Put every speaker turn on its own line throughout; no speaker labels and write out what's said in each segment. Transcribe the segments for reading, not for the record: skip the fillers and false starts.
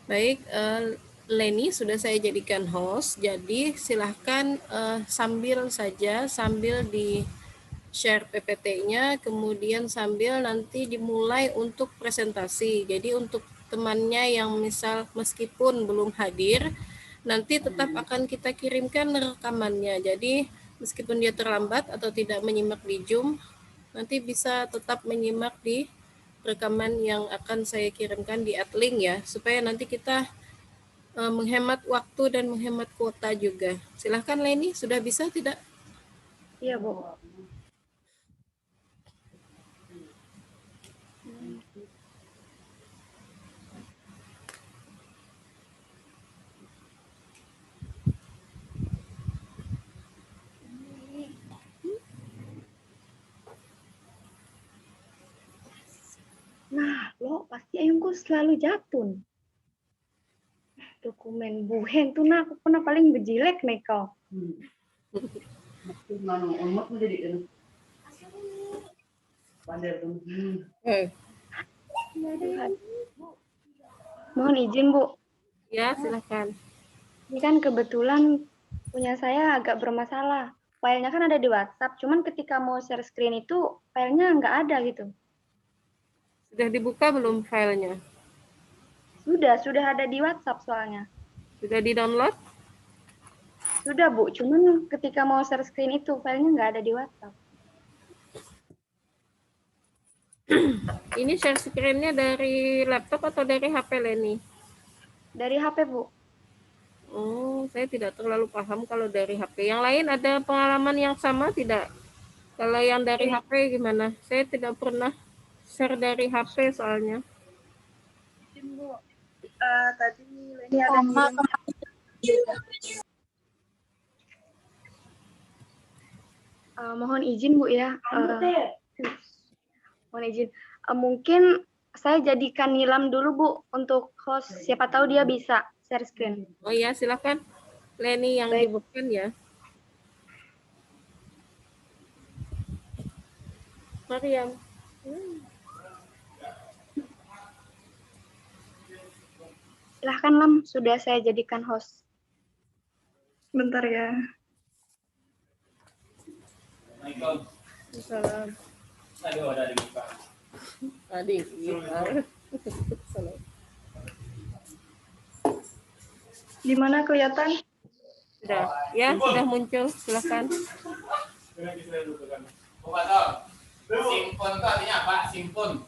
Baik, Leni sudah saya jadikan host, jadi silahkan sambil di share PPT-nya, kemudian sambil nanti dimulai untuk presentasi. Jadi untuk temannya yang misal meskipun belum hadir, nanti tetap akan kita kirimkan rekamannya. Jadi meskipun dia terlambat atau tidak menyimak di Zoom, nanti bisa tetap menyimak di rekaman yang akan saya kirimkan di Adlink ya, supaya nanti kita menghemat waktu dan menghemat kuota juga. Silahkan Leni, sudah bisa tidak?
Iya, Bu. Nah, lo pasti ayungku selalu jatuh. Dokumen buhen tuh nah aku pernah paling bejilek nih kau. Mohon izin, Bu.
Ya, silahkan.
Ini kan kebetulan punya saya agak bermasalah. Filenya kan ada di WhatsApp, cuman ketika mau share screen itu filenya nggak ada gitu.
Sudah dibuka belum filenya?
Sudah ada di WhatsApp soalnya.
Sudah di-download?
Sudah, Bu. Cuman ketika mau share screen itu filenya nggak ada di WhatsApp.
Ini share screen-nya dari laptop atau dari HP Leni?
Dari HP, Bu.
Oh, saya tidak terlalu paham kalau dari HP. Yang lain ada pengalaman yang sama tidak? Kalau yang dari HP gimana? Saya tidak pernah share dari HP soalnya.
Bu. Tadi Leni ada ngirim. Mohon izin, Bu ya. Mohon izin. Mungkin saya jadikan Nilam dulu, Bu, untuk host. Siapa tahu dia bisa share screen.
Oh ya, silakan. Leni yang
Baik.
dibuka ya. Mariam.
Silahkan, Lam. Sudah saya jadikan host.
Bentar ya.
Salam.
Aduh, ada dibuka.
Adik.
Di mana kelihatan?
Sudah. Ya, sudah muncul. Silakan.
Simpon itu artinya apa? Simpon.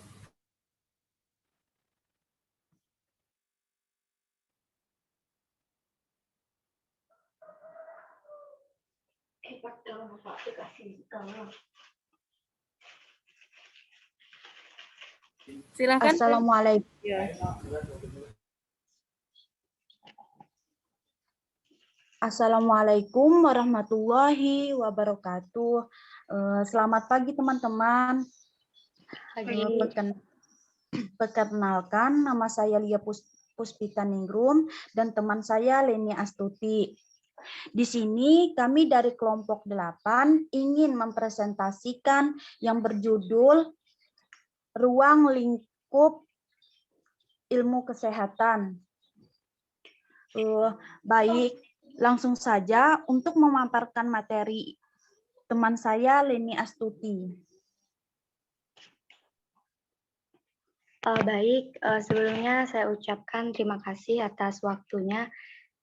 Silakan.
Assalamualaikum.
Ya.
Assalamualaikum warahmatullahi wabarakatuh. Selamat pagi teman-teman. Perkenalkan, nama saya Lia Puspita Ningrum dan teman saya Leni Astuti. Di sini kami dari kelompok 8 ingin mempresentasikan yang berjudul Ruang Lingkup Ilmu Kesehatan. Baik, langsung saja untuk memaparkan materi teman saya Leni Astuti.
Baik, sebelumnya saya ucapkan terima kasih atas waktunya.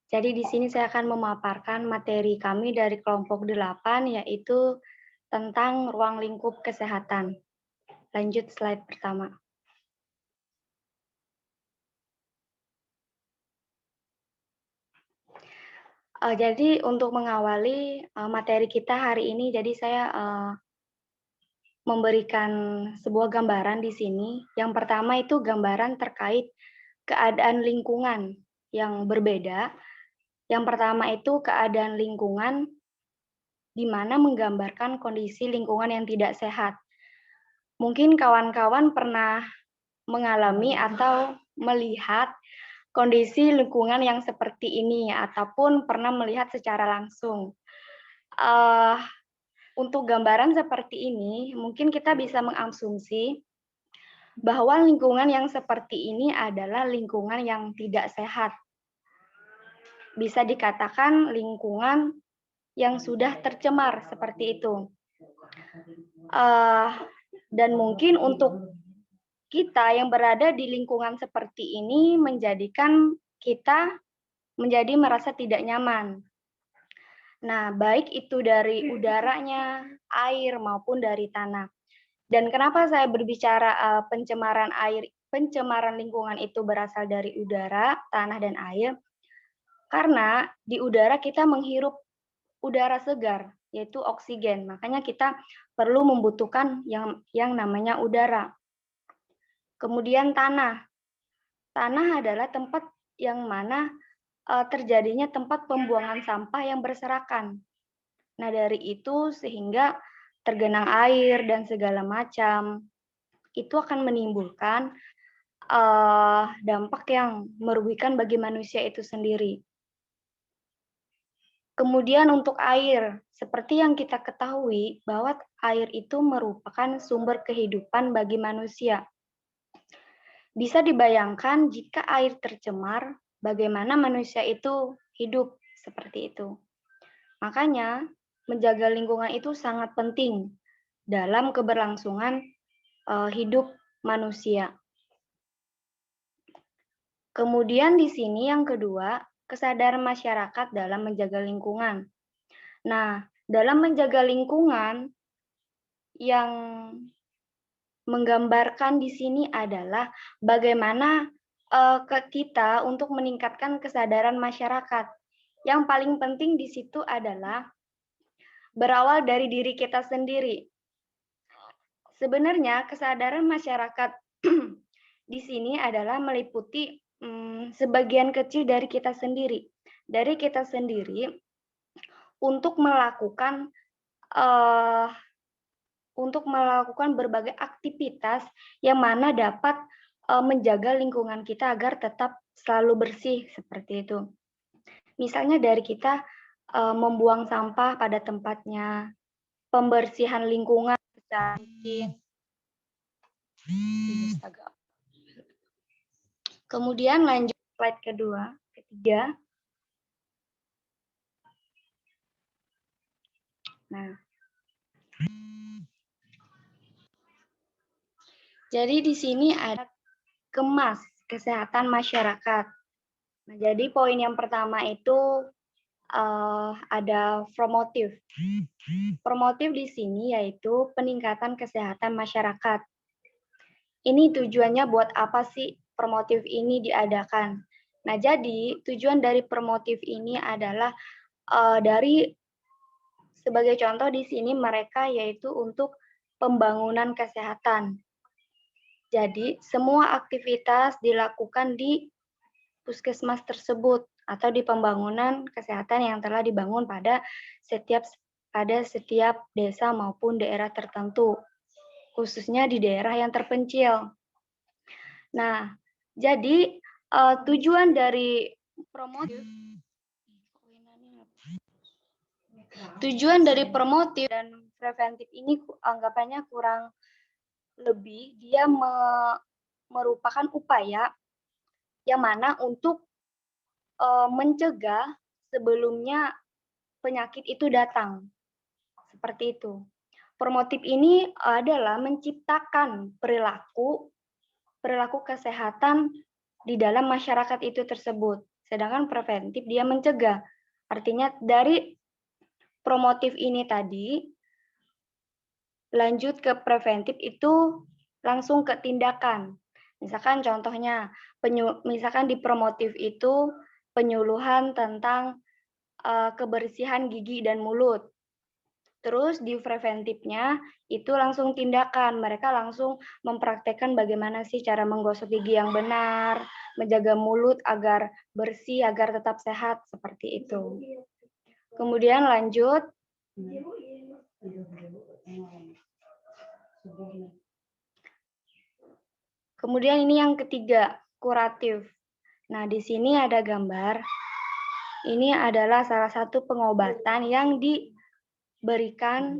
Jadi di sini saya akan memaparkan materi kami dari kelompok 8, yaitu tentang ruang lingkup kesehatan. Lanjut slide pertama. Jadi untuk mengawali materi kita hari ini, jadi saya memberikan sebuah gambaran di sini. Yang pertama itu gambaran terkait keadaan lingkungan yang berbeda. Yang pertama itu keadaan lingkungan di mana menggambarkan kondisi lingkungan yang tidak sehat. Mungkin kawan-kawan pernah mengalami atau melihat kondisi lingkungan yang seperti ini, ataupun pernah melihat secara langsung. Untuk gambaran seperti ini, mungkin kita bisa mengasumsi bahwa lingkungan yang seperti ini adalah lingkungan yang tidak sehat. Bisa dikatakan lingkungan yang sudah tercemar seperti itu. Dan mungkin untuk kita yang berada di lingkungan seperti ini menjadikan kita menjadi merasa tidak nyaman. Nah, baik itu dari udaranya, air maupun dari tanah. Dan kenapa saya berbicara pencemaran air, pencemaran lingkungan itu berasal dari udara, tanah, dan air? Karena di udara kita menghirup udara segar, yaitu oksigen. Makanya kita perlu membutuhkan yang namanya udara. Kemudian tanah. Tanah adalah tempat yang mana terjadinya tempat pembuangan sampah yang berserakan. Nah, dari itu sehingga tergenang air dan segala macam itu akan menimbulkan dampak yang merugikan bagi manusia itu sendiri. Kemudian untuk air, seperti yang kita ketahui bahwa air itu merupakan sumber kehidupan bagi manusia. Bisa dibayangkan jika air tercemar, bagaimana manusia itu hidup seperti itu. Makanya, menjaga lingkungan itu sangat penting dalam keberlangsungan hidup manusia. Kemudian di sini yang kedua, kesadaran masyarakat dalam menjaga lingkungan. Nah, dalam menjaga lingkungan yang menggambarkan di sini adalah bagaimana kita untuk meningkatkan kesadaran masyarakat. Yang paling penting di situ adalah berawal dari diri kita sendiri. Sebenarnya kesadaran masyarakat di sini adalah meliputi sebagian kecil dari kita sendiri. Dari kita sendiri untuk melakukan berbagai aktivitas yang mana dapat menjaga lingkungan kita agar tetap selalu bersih seperti itu. Misalnya dari kita membuang sampah pada tempatnya, pembersihan lingkungan secara rutin. Kemudian lanjut slide ketiga. Nah, jadi di sini ada kemas kesehatan masyarakat. Nah, jadi poin yang pertama itu ada promotif. Promotif di sini yaitu peningkatan kesehatan masyarakat. Ini tujuannya buat apa sih promotif ini diadakan? Nah, jadi tujuan dari promotif ini adalah dari sebagai contoh di sini mereka yaitu untuk pembangunan kesehatan. Jadi, semua aktivitas dilakukan di puskesmas tersebut atau di pembangunan kesehatan yang telah dibangun pada setiap desa maupun daerah tertentu, khususnya di daerah yang terpencil. Nah, jadi tujuan dari promotif dan preventif ini anggapannya kurang lebih dia merupakan upaya yang mana untuk mencegah sebelumnya penyakit itu datang. Seperti itu. Promotif ini adalah menciptakan perilaku kesehatan di dalam masyarakat itu tersebut. Sedangkan preventif dia mencegah. Artinya dari promotif ini tadi lanjut ke preventif itu langsung ke tindakan. Misalkan contohnya, misalkan di promotif itu penyuluhan tentang kebersihan gigi dan mulut. Terus di preventifnya itu langsung tindakan, mereka langsung mempraktekkan bagaimana sih cara menggosok gigi yang benar, menjaga mulut agar bersih, agar tetap sehat, seperti itu. Kemudian lanjut. Kemudian ini yang ketiga, kuratif. Nah, di sini ada gambar. Ini adalah salah satu pengobatan yang diberikan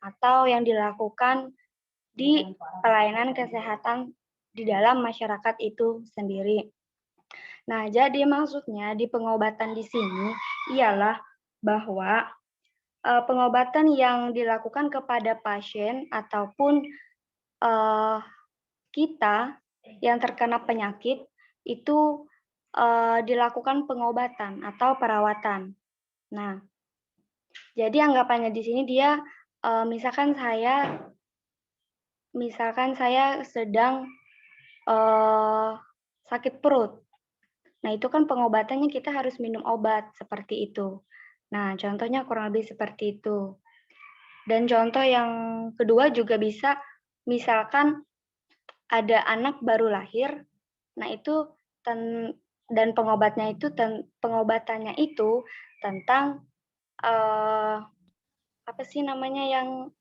atau yang dilakukan di pelayanan kesehatan di dalam masyarakat itu sendiri. Nah, jadi maksudnya di pengobatan di sini ialah bahwa pengobatan yang dilakukan kepada pasien ataupun kita yang terkena penyakit itu dilakukan pengobatan atau perawatan. Nah, jadi anggapannya di sini dia misalkan saya sedang sakit perut. Nah, itu kan pengobatannya kita harus minum obat seperti itu. Nah, contohnya kurang lebih seperti itu. Dan contoh yang kedua juga bisa, misalkan ada anak baru lahir, nah itu dan pengobatannya itu tentang apa sih namanya yang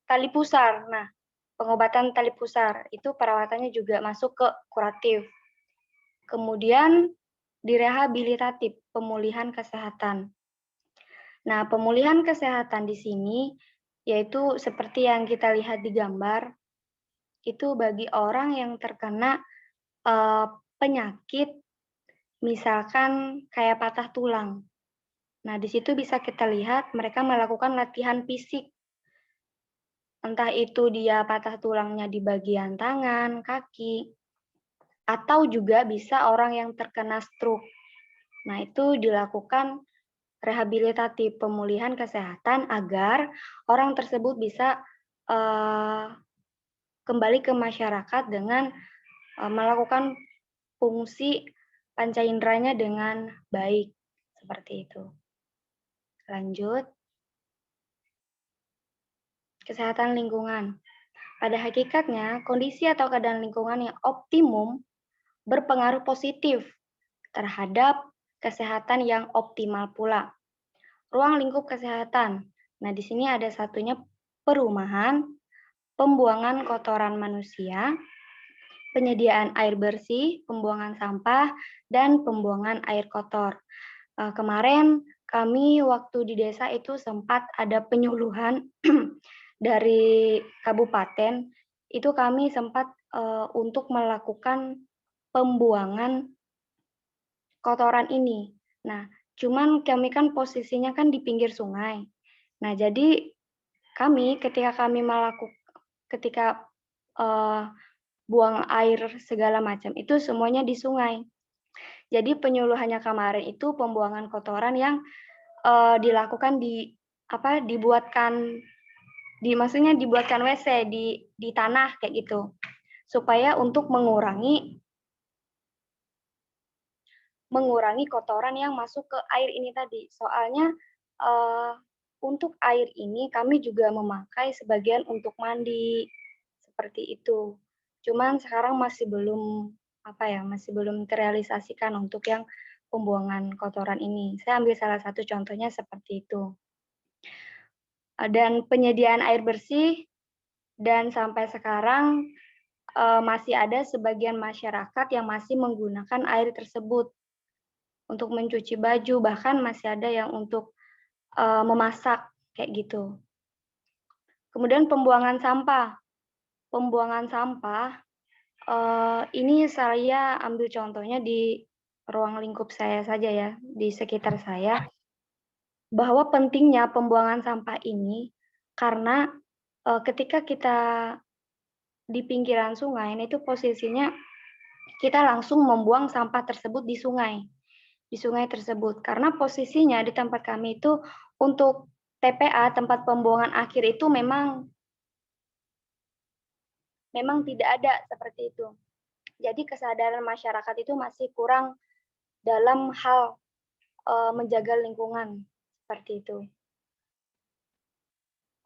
tali pusar. Nah, pengobatan tali pusar itu perawatannya juga masuk ke kuratif. Kemudian direhabilitatif, pemulihan kesehatan. Nah, pemulihan kesehatan di sini yaitu seperti yang kita lihat di gambar, itu bagi orang yang terkena penyakit, misalkan kayak patah tulang. Nah, di situ bisa kita lihat mereka melakukan latihan fisik. Entah itu dia patah tulangnya di bagian tangan, kaki, atau juga bisa orang yang terkena stroke. Nah, itu dilakukan rehabilitatif, pemulihan kesehatan agar orang tersebut bisa kembali ke masyarakat dengan melakukan fungsi panca inderanya dengan baik. Seperti itu. Lanjut. Kesehatan lingkungan. Pada hakikatnya, kondisi atau keadaan lingkungan yang optimum berpengaruh positif terhadap kesehatan yang optimal pula. Ruang lingkup kesehatan. Nah, di sini ada satunya perumahan, pembuangan kotoran manusia, penyediaan air bersih, pembuangan sampah, dan pembuangan air kotor. Kemarin kami waktu di desa itu sempat ada penyuluhan dari kabupaten, itu kami sempat untuk melakukan pembuangan kotoran ini. Nah, cuman kami kan posisinya kan di pinggir sungai. Nah, jadi kami ketika buang air segala macam itu semuanya di sungai. Jadi penyuluhannya kemarin itu pembuangan kotoran yang dilakukan maksudnya dibuatkan WC di tanah kayak gitu. Supaya untuk mengurangi kotoran yang masuk ke air ini tadi. Soalnya untuk air ini kami juga memakai sebagian untuk mandi seperti itu. Cuman sekarang masih belum terrealisasikan untuk yang pembuangan kotoran ini. Saya ambil salah satu contohnya seperti itu. Dan penyediaan air bersih dan sampai sekarang masih ada sebagian masyarakat yang masih menggunakan air tersebut untuk mencuci baju, bahkan masih ada yang untuk memasak kayak gitu. Kemudian pembuangan sampah. Pembuangan sampah ini saya ambil contohnya di ruang lingkup saya saja ya, di sekitar saya, bahwa pentingnya pembuangan sampah ini karena ketika kita di pinggiran sungai, itu posisinya kita langsung membuang sampah tersebut di sungai tersebut. Karena posisinya di tempat kami itu untuk TPA, tempat pembuangan akhir itu memang tidak ada seperti itu. Jadi kesadaran masyarakat itu masih kurang dalam hal menjaga lingkungan seperti itu.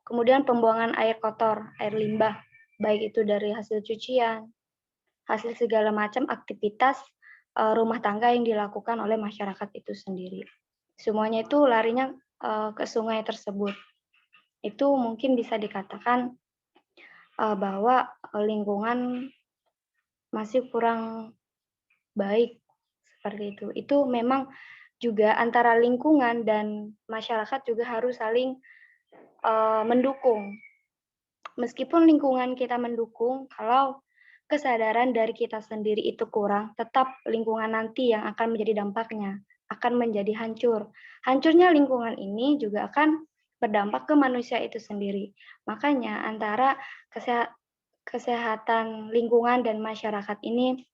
Kemudian pembuangan air kotor, air limbah, baik itu dari hasil cucian, hasil segala macam aktivitas rumah tangga yang dilakukan oleh masyarakat itu sendiri. Semuanya itu larinya ke sungai tersebut. Itu mungkin bisa dikatakan bahwa lingkungan masih kurang baik seperti itu. Itu memang juga antara lingkungan dan masyarakat juga harus saling mendukung. meskipun lingkungan kita mendukung, kalau kesadaran dari kita sendiri itu kurang, tetap lingkungan nanti yang akan menjadi dampaknya, akan menjadi hancur. Hancurnya lingkungan ini juga akan berdampak ke manusia itu sendiri. Makanya antara kesehatan lingkungan dan masyarakat ini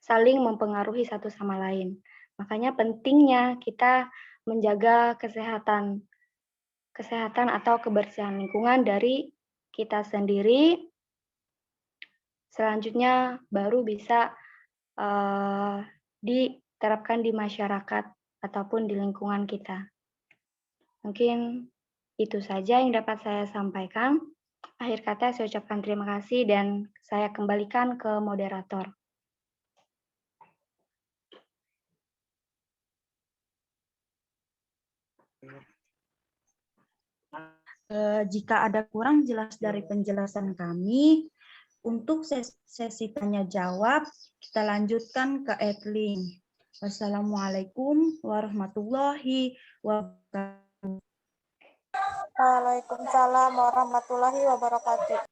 saling mempengaruhi satu sama lain. Makanya pentingnya kita menjaga kesehatan atau kebersihan lingkungan dari kita sendiri. Selanjutnya baru bisa diterapkan di masyarakat ataupun di lingkungan kita. Mungkin itu saja yang dapat saya sampaikan. Akhir kata saya ucapkan terima kasih dan saya kembalikan ke moderator.
Jika ada kurang jelas dari penjelasan kami, untuk sesi tanya jawab, kita lanjutkan ke Edling. Wassalamualaikum warahmatullahi wabarakatuh.
Waalaikumsalam warahmatullahi wabarakatuh.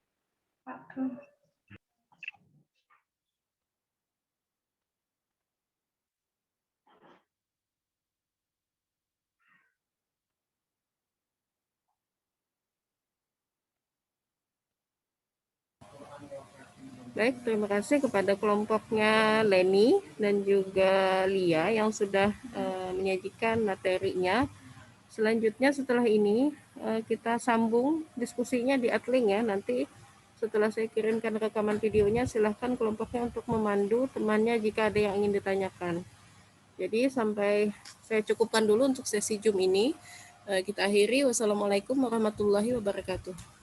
Baik, terima kasih kepada kelompoknya Leni dan juga Lia yang sudah menyajikan materinya. Selanjutnya setelah ini kita sambung diskusinya di Adling ya. Nanti setelah saya kirimkan rekaman videonya, silahkan kelompoknya untuk memandu temannya jika ada yang ingin ditanyakan. Jadi sampai saya cukupkan dulu untuk sesi Zoom ini. Kita akhiri. Wassalamualaikum warahmatullahi wabarakatuh.